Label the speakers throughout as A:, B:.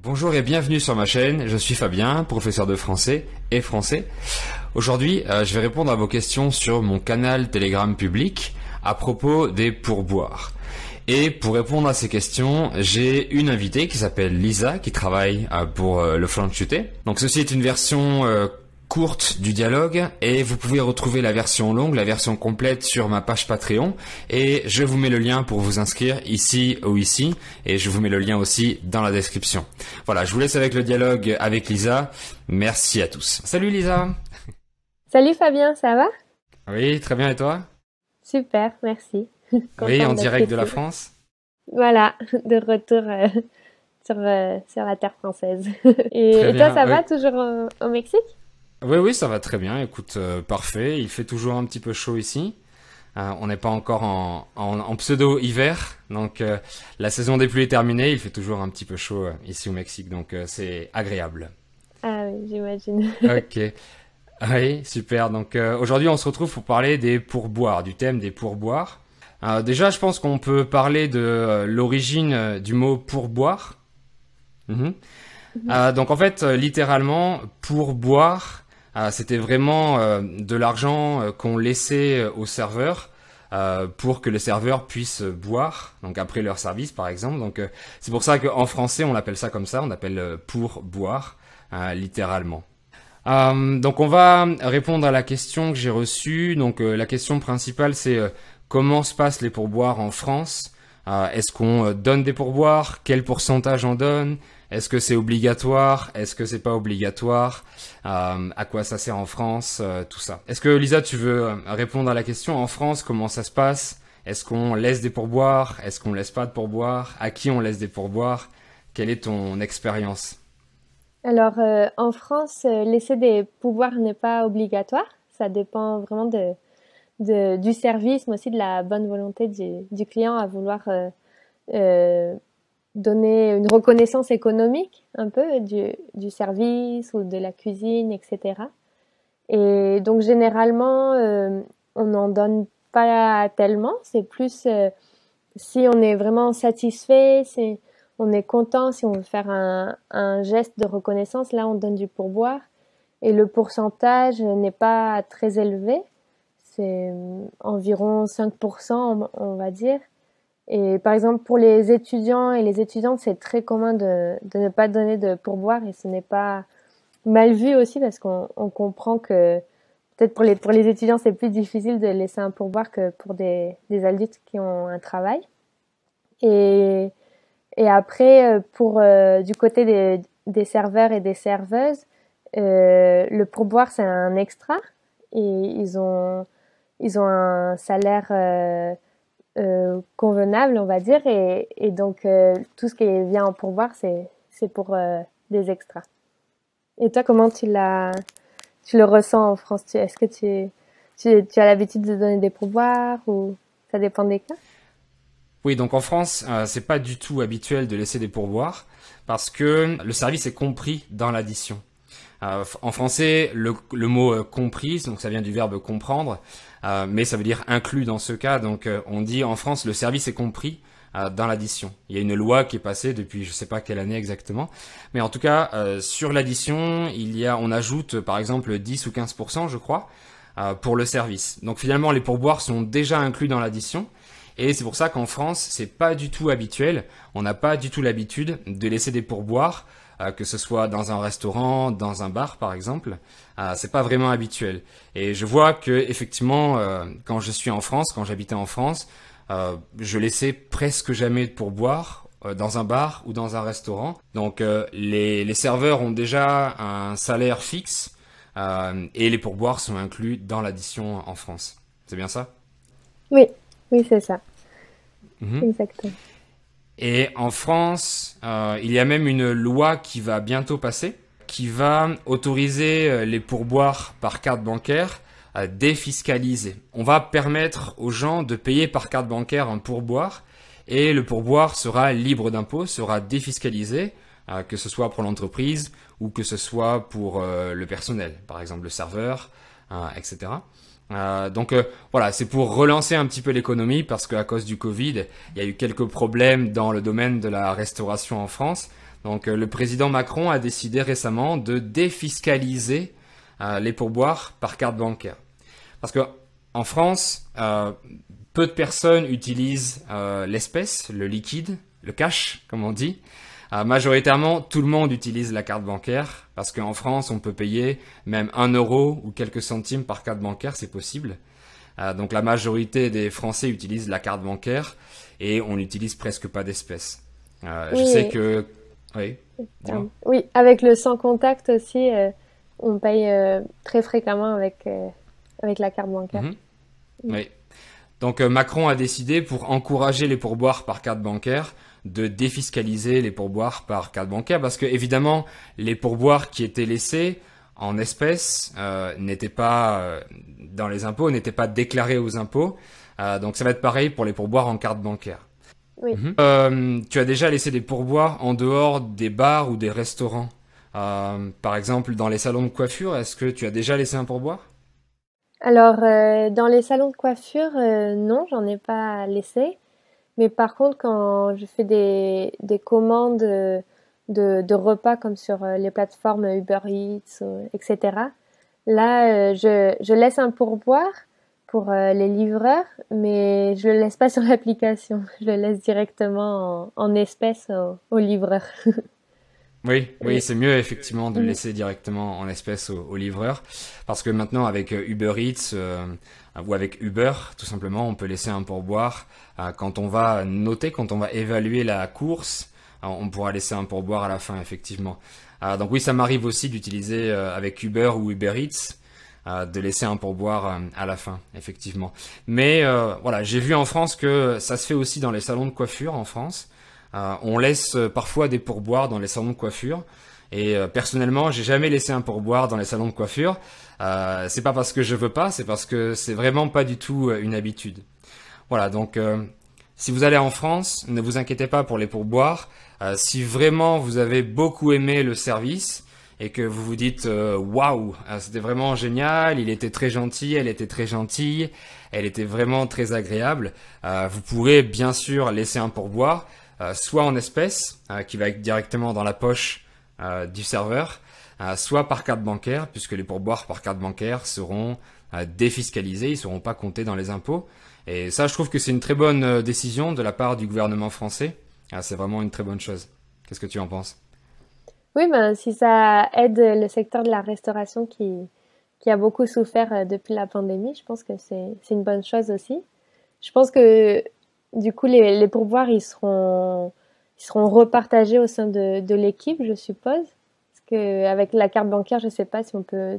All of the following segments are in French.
A: Bonjour et bienvenue sur ma chaîne, je suis Fabien, professeur de français et français. Aujourd'hui, je vais répondre à vos questions sur mon canal Telegram public à propos des pourboires. Et pour répondre à ces questions, j'ai une invitée qui s'appelle Lisa, qui travaille pour le Franchute. Donc ceci est une version courte du dialogue et vous pouvez retrouver la version longue, la version complète sur ma page Patreon et je vous mets le lien pour vous inscrire ici ou ici et je vous mets le lien aussi dans la description. Voilà, je vous laisse avec le dialogue avec Lisa. Merci à tous. Salut Lisa.
B: Salut Fabien, ça va?
A: Oui, très bien et toi?
B: Super, merci.
A: Oui, en direct de la France?
B: Voilà, de retour sur la terre française. Et toi, ça va toujours au Mexique?
A: Oui, ça va très bien. Écoute, parfait. Il fait toujours un petit peu chaud ici. On n'est pas encore en pseudo-hiver. Donc, la saison des pluies est terminée. Il fait toujours un petit peu chaud ici au Mexique. Donc, c'est agréable.
B: Ah oui, j'imagine.
A: Ok. Oui, super. Donc, aujourd'hui, on se retrouve pour parler des pourboires, du thème des pourboires. Déjà, je pense qu'on peut parler de l'origine du mot pourboire. Donc, en fait, littéralement, pourboire, c'était vraiment de l'argent qu'on laissait au serveur pour que le serveur puisse boire, donc après leur service par exemple. Donc c'est pour ça qu'en français on l'appelle ça comme ça, on appelle pourboire littéralement. Donc on va répondre à la question que j'ai reçue. Donc la question principale c'est comment se passent les pourboires en France? Est-ce qu'on donne des pourboires? Quel pourcentage on donne? Est-ce que c'est obligatoire? Est-ce que c'est pas obligatoire? À quoi ça sert en France? Tout ça. Est-ce que Lisa, tu veux répondre à la question? En France, comment ça se passe? Est-ce qu'on laisse des pourboires? Est-ce qu'on laisse pas de pourboires? À qui on laisse des pourboires? Quelle est ton expérience?
B: Alors, en France, laisser des pourboires n'est pas obligatoire. Ça dépend vraiment du service, mais aussi de la bonne volonté du client à vouloir donner une reconnaissance économique un peu du service ou de la cuisine, etc. Et donc généralement, on n'en donne pas tellement. C'est plus si on est vraiment satisfait, si on est content, si on veut faire un geste de reconnaissance, là on donne du pourboire. Et le pourcentage n'est pas très élevé. C'est environ 5%, on va dire. Et par exemple, pour les étudiants et les étudiantes, c'est très commun de ne pas donner de pourboire et ce n'est pas mal vu aussi parce qu'on comprend que peut-être pour les étudiants, c'est plus difficile de laisser un pourboire que pour des adultes qui ont un travail. Et après, pour du côté des serveurs et des serveuses, le pourboire, c'est un extra et ils ont un salaire convenable, on va dire, et donc tout ce qui vient en pourboire, c'est pour des extras. Et toi, comment tu le ressens en France? Est-ce que tu as l'habitude de donner des pourboires ou ça dépend des cas?
A: Oui, donc en France, c'est pas du tout habituel de laisser des pourboires parce que le service est compris dans l'addition. En français, le mot comprise, donc ça vient du verbe comprendre, mais ça veut dire inclus dans ce cas. Donc on dit en France le service est compris dans l'addition. Il y a une loi qui est passée depuis je sais pas quelle année exactement, mais en tout cas sur l'addition, on ajoute par exemple 10 ou 15% je crois pour le service. Donc finalement les pourboires sont déjà inclus dans l'addition. Et c'est pour ça qu'en France, c'est pas du tout habituel. On n'a pas du tout l'habitude de laisser des pourboires, que ce soit dans un restaurant, dans un bar par exemple. C'est pas vraiment habituel. Et je vois que effectivement, quand je suis en France, quand j'habitais en France, je laissais presque jamais de pourboire dans un bar ou dans un restaurant. Donc les serveurs ont déjà un salaire fixe et les pourboires sont inclus dans l'addition en France. C'est bien ça?
B: Oui, c'est ça. Exactement.
A: Et en France, il y a même une loi qui va bientôt passer, qui va autoriser les pourboires par carte bancaire défiscalisés. On va permettre aux gens de payer par carte bancaire un pourboire et le pourboire sera libre d'impôt, sera défiscalisé, que ce soit pour l'entreprise ou que ce soit pour le personnel, par exemple le serveur, etc. Donc voilà, c'est pour relancer un petit peu l'économie parce qu'à cause du Covid, il y a eu quelques problèmes dans le domaine de la restauration en France. Donc le président Macron a décidé récemment de défiscaliser les pourboires par carte bancaire. Parce que en France, peu de personnes utilisent l'espèce, le liquide, le cash, comme on dit. Majoritairement, tout le monde utilise la carte bancaire parce qu'en France, on peut payer même 1 euro ou quelques centimes par carte bancaire, c'est possible. Donc la majorité des Français utilisent la carte bancaire et on n'utilise presque pas d'espèces. Je sais
B: Oui,
A: que... Oui, dis-moi.
B: oui, avec le sans contact aussi, on paye très fréquemment avec la carte bancaire.
A: Mhm.
B: Mm.
A: Oui. Donc Macron a décidé, pour encourager les pourboires par carte bancaire, de défiscaliser les pourboires par carte bancaire parce que évidemment les pourboires qui étaient laissés en espèces n'étaient pas dans les impôts, n'étaient pas déclarés aux impôts. Donc ça va être pareil pour les pourboires en carte bancaire.
B: Oui.
A: Tu as déjà laissé des pourboires en dehors des bars ou des restaurants. Par exemple dans les salons de coiffure, est-ce que tu as déjà laissé un pourboire?
B: Alors, dans les salons de coiffure, non, j'en ai pas laissé. Mais par contre, quand je fais des commandes de repas comme sur les plateformes Uber Eats, etc., là, je laisse un pourboire pour les livreurs, mais je le laisse pas sur l'application. Je le laisse directement en espèces au livreur.
A: Oui, oui,
B: Et-
A: c'est mieux effectivement de le
B: Mm.
A: laisser directement en espèces au livreur, parce que maintenant avec Uber Eats ou avec Uber, tout simplement, on peut laisser un pourboire quand on va noter, quand on va évaluer la course, on pourra laisser un pourboire à la fin effectivement. Donc oui, ça m'arrive aussi d'utiliser avec Uber ou Uber Eats. De laisser un pourboire à la fin, effectivement. Mais voilà, j'ai vu en France que ça se fait aussi dans les salons de coiffure en France. On laisse parfois des pourboires dans les salons de coiffure. Et personnellement, j'ai jamais laissé un pourboire dans les salons de coiffure. C'est pas parce que je veux pas, c'est parce que c'est vraiment pas du tout une habitude. Voilà, donc si vous allez en France, ne vous inquiétez pas pour les pourboires. Si vraiment vous avez beaucoup aimé le service et que vous vous dites waouh, c'était vraiment génial, il était très gentil, elle était très gentille, elle était vraiment très agréable, vous pourrez bien sûr laisser un pourboire, soit en espèces, qui va être directement dans la poche du serveur, soit par carte bancaire, puisque les pourboires par carte bancaire seront défiscalisés, ils seront pas comptés dans les impôts. Et ça, je trouve que c'est une très bonne décision de la part du gouvernement français. C'est vraiment une très bonne chose. Qu'est-ce que tu en penses?
B: Oui, ben, si ça aide le secteur de la restauration qui a beaucoup souffert depuis la pandémie, je pense que c'est une bonne chose aussi. Je pense que du coup, les pourboires, ils seront repartagés au sein de l'équipe, je suppose. Parce qu'avec la carte bancaire, je ne sais pas si on peut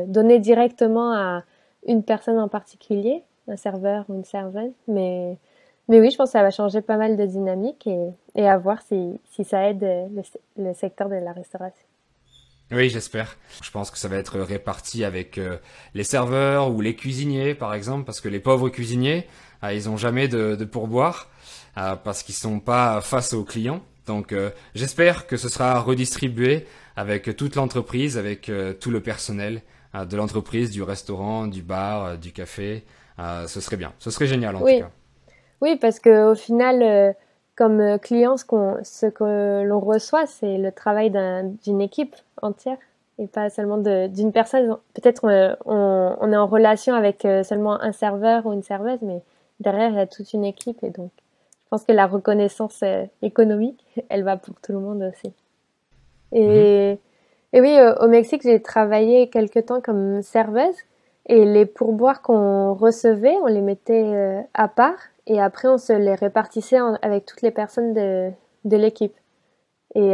B: donner directement à une personne en particulier, un serveur ou une serveuse. Mais oui, je pense que ça va changer pas mal de dynamique et à voir si ça aide le secteur de la restauration.
A: Oui, j'espère. Je pense que ça va être réparti avec les serveurs ou les cuisiniers, par exemple, parce que les pauvres cuisiniers, ils ont jamais de pourboire parce qu'ils sont pas face aux clients. Donc, j'espère que ce sera redistribué avec toute l'entreprise, avec tout le personnel de l'entreprise, du restaurant, du bar, du café. Ce serait bien. Ce serait génial en tout
B: Oui,
A: cas.
B: oui, parce que au final, comme client, ce que l'on reçoit, c'est le travail d'une équipe entière et pas seulement d'une personne. Peut-être on est en relation avec seulement un serveur ou une serveuse, mais derrière, il y a toute une équipe et donc je pense que la reconnaissance économique, elle va pour tout le monde aussi.
A: Mhm.
B: Et, et oui, au Mexique, j'ai travaillé quelque temps comme serveuse et les pourboires qu'on recevait, on les mettait à part et après on se les répartissait avec toutes les personnes de l'équipe. Et,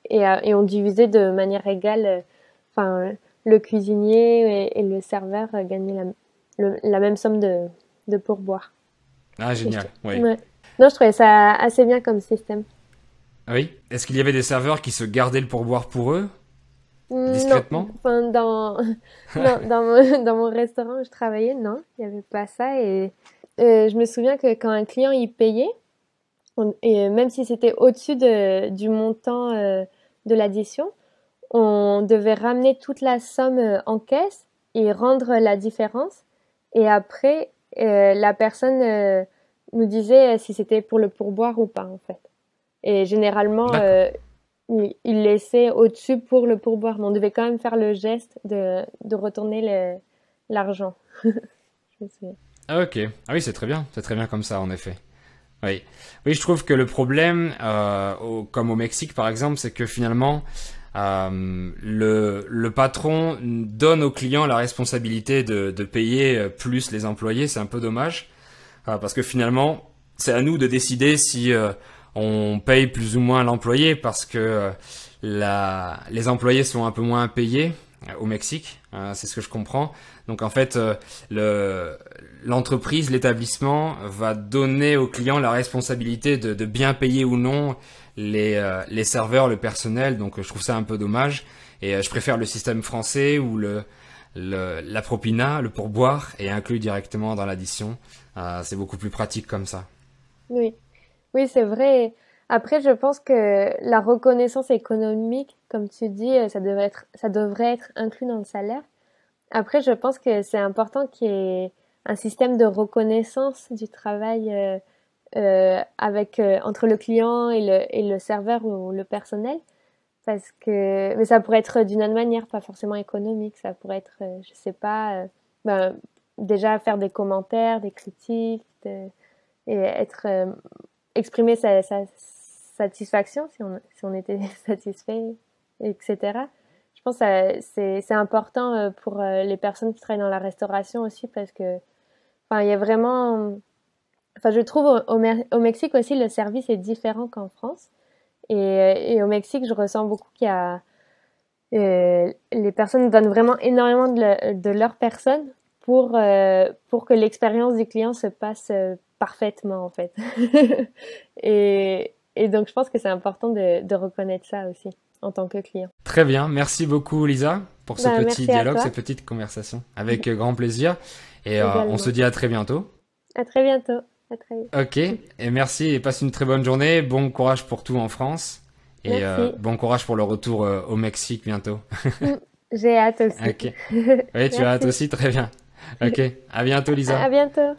B: et on divisait de manière égale, enfin, le cuisinier et le serveur gagnaient la même somme de pourboire.
A: Ah,
B: Et
A: génial. Oui.
B: ouais. Non, je trouvais ça assez bien comme système.
A: Oui. Est-ce qu'il y avait des serveurs qui se gardaient le pourboire pour eux,
B: Non,
A: discrètement?
B: enfin non, dans mon restaurant où je travaillais, non, il n'y avait pas ça. Et je me souviens que quand un client y payait, et même si c'était au-dessus du montant de l'addition, on devait ramener toute la somme en caisse et rendre la différence. Et après, la personne nous disait si c'était pour le pourboire ou pas, en fait. Et généralement,
A: D'accord.
B: il laissait au-dessus pour le pourboire. Mais on devait quand même faire le geste de retourner l'argent. Je me souviens.
A: Ah, ok. Ah oui, c'est très bien comme ça, en effet. Oui, oui, je trouve que le problème, comme au Mexique par exemple, c'est que finalement, le patron donne au client la responsabilité de payer plus les employés. C'est un peu dommage, parce que finalement, c'est à nous de décider si on paye plus ou moins l'employé, parce que les employés sont un peu moins payés au Mexique. C'est ce que je comprends. Donc en fait, l'entreprise, l'établissement va donner au client la responsabilité de bien payer ou non les serveurs, le personnel. Donc je trouve ça un peu dommage. Et je préfère le système français où la propina, le pourboire, est inclus directement dans l'addition. C'est beaucoup plus pratique comme ça.
B: Oui, oui, c'est vrai. Après, je pense que la reconnaissance économique, comme tu dis, ça devrait être inclus dans le salaire. Après, je pense que c'est important qu'il y ait un système de reconnaissance du travail entre le client et le serveur ou le personnel. Mais ça pourrait être d'une autre manière, pas forcément économique. Ça pourrait être, je sais pas, ben, déjà faire des commentaires, des critiques, et exprimer sa satisfaction si on était satisfait, etc. Je pense que c'est important pour les personnes qui travaillent dans la restauration aussi parce que, enfin, il y a vraiment, enfin, je trouve au Mexique aussi le service est différent qu'en France. Et au Mexique, je ressens beaucoup qu'il y a les personnes donnent vraiment énormément de leur personne pour que l'expérience du client se passe parfaitement en fait. Et donc je pense que c'est important de reconnaître ça aussi en tant que client.
A: Très bien, merci beaucoup Lisa pour ce
B: Ben,
A: petit
B: merci à
A: dialogue,
B: toi
A: cette petite conversation. Avec grand plaisir. Et on se
B: également.
A: dit à très bientôt.
B: À très bientôt. À très vite.
A: Ok, et merci et passe une très bonne journée. Bon courage pour tout en France. Et
B: Merci.
A: bon courage pour le retour au Mexique bientôt.
B: J'ai hâte aussi.
A: Ok. Oui, tu as hâte
B: Merci.
A: aussi, très bien. Ok, à bientôt Lisa.
B: À bientôt.